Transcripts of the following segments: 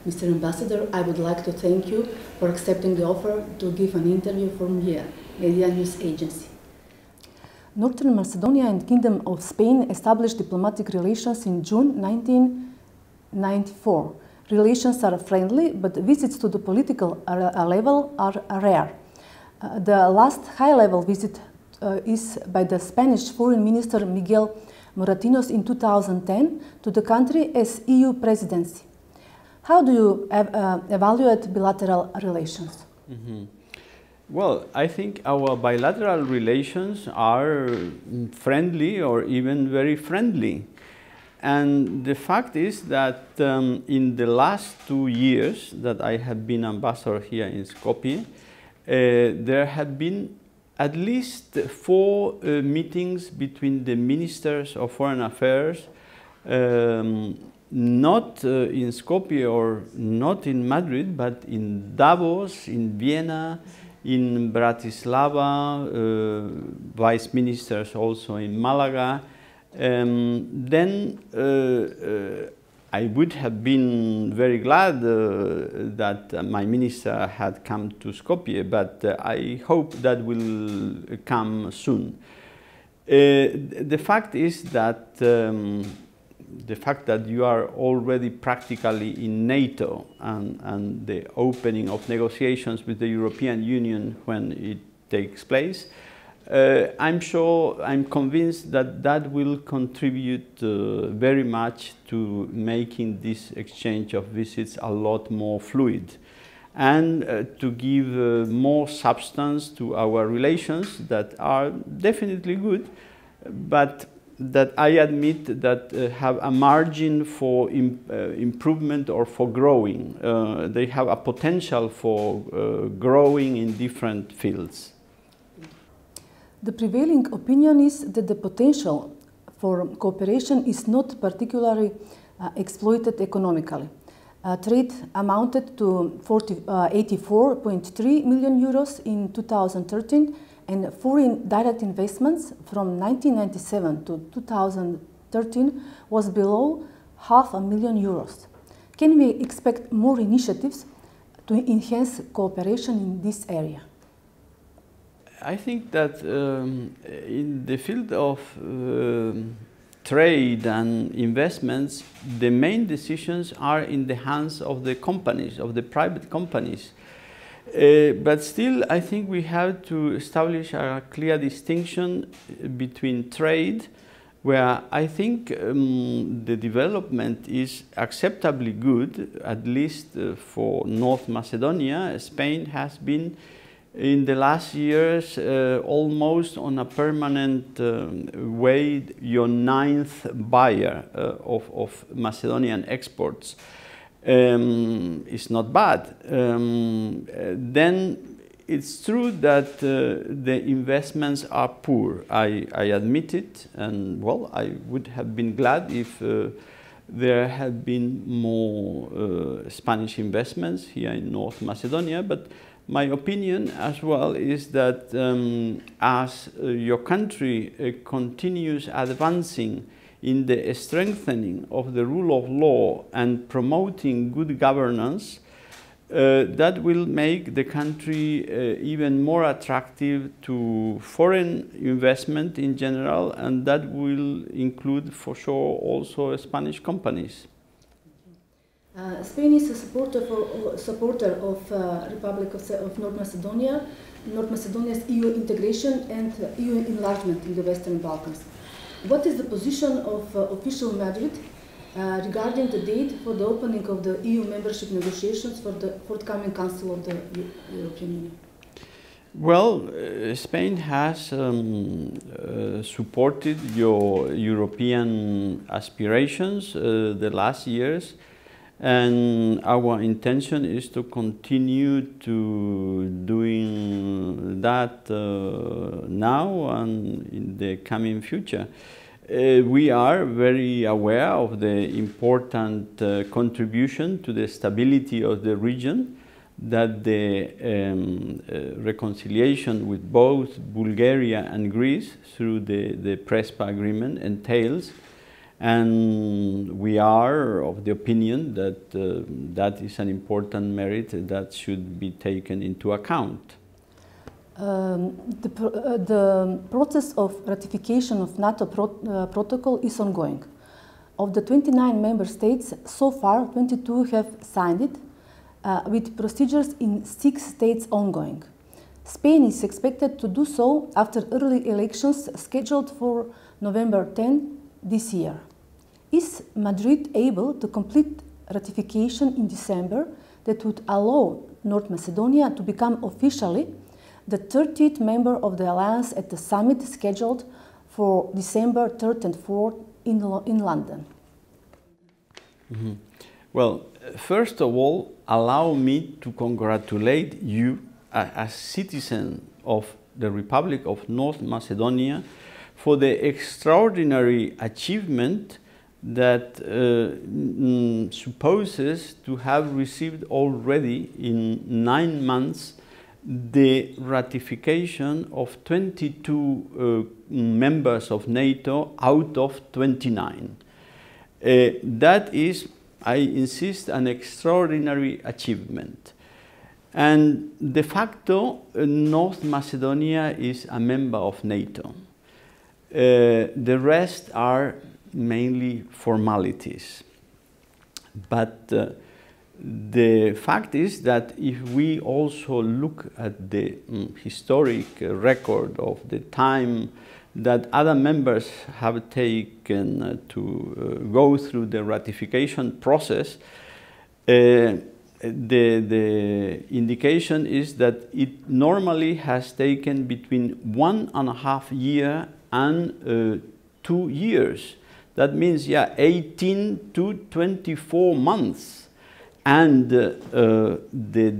Mr. Ambassador, I would like to thank you for accepting the offer to give an interview from here, Media News Agency. Northern Macedonia and Kingdom of Spain established diplomatic relations in June 1994. Relations are friendly, but visits to the political level are rare. The last high-level visit is by the Spanish Foreign Minister Miguel Moratinos in 2010 to the country as EU presidency. How do you evaluate bilateral relations? Mm-hmm. Well, I think our bilateral relations are friendly or even very friendly. And the fact is that in the last 2 years that I have been ambassador here in Skopje, there have been at least 4 meetings between the ministers of foreign affairs, not in Skopje or not in Madrid, but in Davos, in Vienna, in Bratislava, vice ministers also in Malaga. Then I would have been very glad that my minister had come to Skopje, but I hope that will come soon. The fact is that the fact that you are already practically in NATO and the opening of negotiations with the European Union when it takes place, I'm convinced that that will contribute very much to making this exchange of visits a lot more fluid and to give more substance to our relations that are definitely good, but that I admit that have a margin for improvement or for growing. They have a potential for growing in different fields. The prevailing opinion is that the potential for cooperation is not particularly exploited economically. Trade amounted to 84.3 million euros in 2013, and foreign direct investments from 1997 to 2013 was below €500,000 euros. Can we expect more initiatives to enhance cooperation in this area? I think that in the field of trade and investments, the main decisions are in the hands of the companies, of the private companies. But still, I think we have to establish a clear distinction between trade, where I think the development is acceptably good, at least for North Macedonia. Spain has been in the last years almost on a permanent way your 9th buyer of Macedonian exports. It's not bad. Then it's true that the investments are poor. I admit it, and well, I would have been glad if there had been more Spanish investments here in North Macedonia, but my opinion as well is that as your country continues advancing in the strengthening of the rule of law and promoting good governance, that will make the country even more attractive to foreign investment in general, and that will include for sure also Spanish companies. Spain is a supporter of Republic of North Macedonia, North Macedonia's EU integration and EU enlargement in the Western Balkans. What is the position of official Madrid regarding the date for the opening of the EU membership negotiations for the forthcoming Council of the European Union? Well, Spain has supported your European aspirations the last years, and our intention is to continue to doing that now and in the coming future. We are very aware of the important contribution to the stability of the region that the reconciliation with both Bulgaria and Greece through the Prespa agreement entails. And we are of the opinion that that is an important merit that should be taken into account. The process of ratification of NATO protocol is ongoing. Of the 29 member states, so far 22 have signed it, with procedures in 6 states ongoing. Spain is expected to do so after early elections scheduled for November 10 this year. Is Madrid able to complete ratification in December that would allow North Macedonia to become officially the 30th member of the alliance at the summit scheduled for December 3rd and 4th in London? Mm-hmm. Well, first of all, allow me to congratulate you as citizen of the Republic of North Macedonia for the extraordinary achievement that supposes to have received already in 9 months the ratification of 22 members of NATO out of 29. That is, I insist, an extraordinary achievement. And de facto, North Macedonia is a member of NATO. The rest are mainly formalities. But the fact is that if we also look at the historic record of the time that other members have taken to go through the ratification process, the indication is that it normally has taken between 1.5 years and 2 years. That means, yeah, 18 to 24 months. And the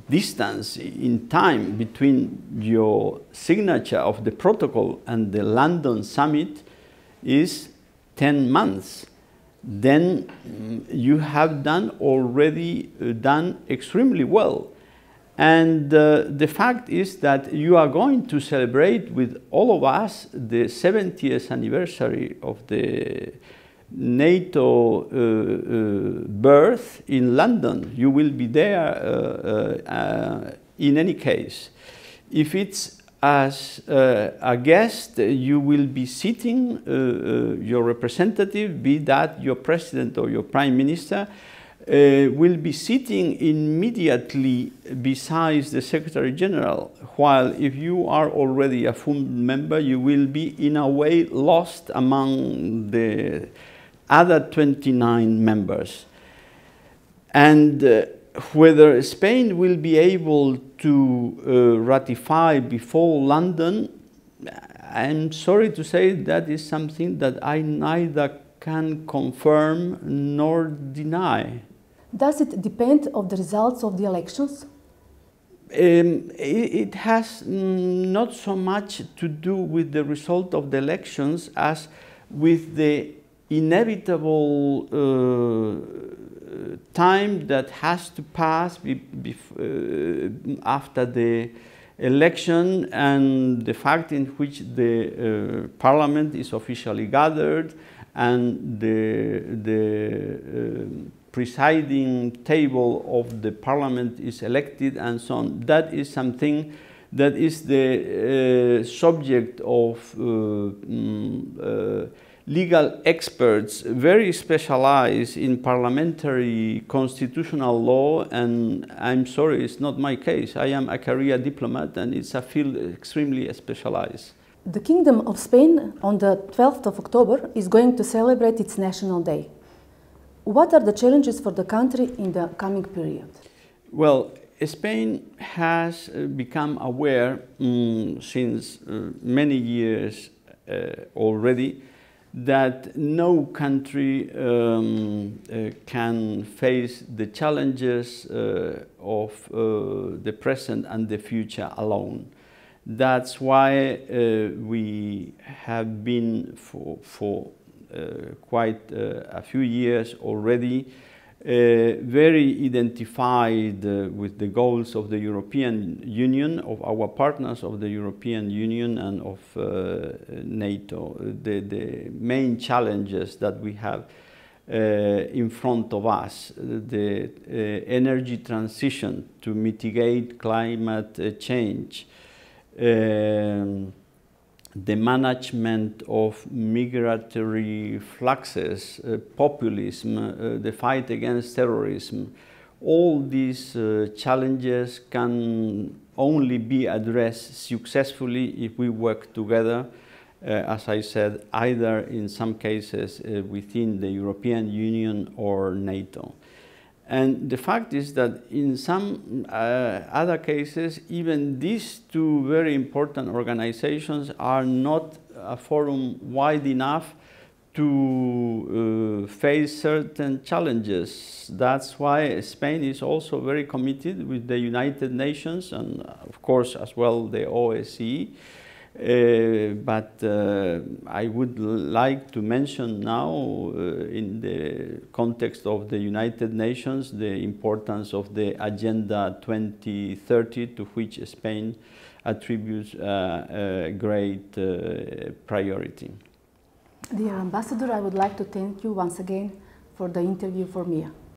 distance in time between your signature of the protocol and the London summit is 10 months. Then you have already done extremely well. And the fact is that you are going to celebrate with all of us the 70th anniversary of the NATO birth in London. You will be there in any case. If it's as a guest, you will be sitting, your representative, be that your president or your prime minister, will be sitting immediately beside the Secretary General, while if you are already a full member, you will be in a way lost among the other 29 members. And whether Spain will be able to ratify before London, I'm sorry to say that is something that I neither can confirm nor deny. Does it depend on the results of the elections? It has not so much to do with the result of the elections as with the inevitable time that has to pass after the election and the fact in which the parliament is officially gathered and the presiding table of the parliament is elected and so on. That is something that is the subject of legal experts very specialized in parliamentary constitutional law, and I'm sorry, it's not my case. I am a career diplomat and it's a field extremely specialized. The Kingdom of Spain on the 12th of October is going to celebrate its National Day. What are the challenges for the country in the coming period? Well, Spain has become aware since many years already that no country can face the challenges of the present and the future alone. That's why we have been for quite a few years already very identified with the goals of the European Union, of our partners of the European Union and of NATO. The main challenges that we have in front of us, the energy transition to mitigate climate change, the management of migratory fluxes, populism, the fight against terrorism. All these challenges can only be addressed successfully if we work together, as I said, either in some cases within the European Union or NATO. And the fact is that in some other cases, even these two very important organizations are not a forum wide enough to face certain challenges. That's why Spain is also very committed with the United Nations and, of course, as well the OSCE. But I would like to mention now, in the context of the United Nations, the importance of the Agenda 2030, to which Spain attributes a great priority. Dear Ambassador, I would like to thank you once again for the interview for MIA.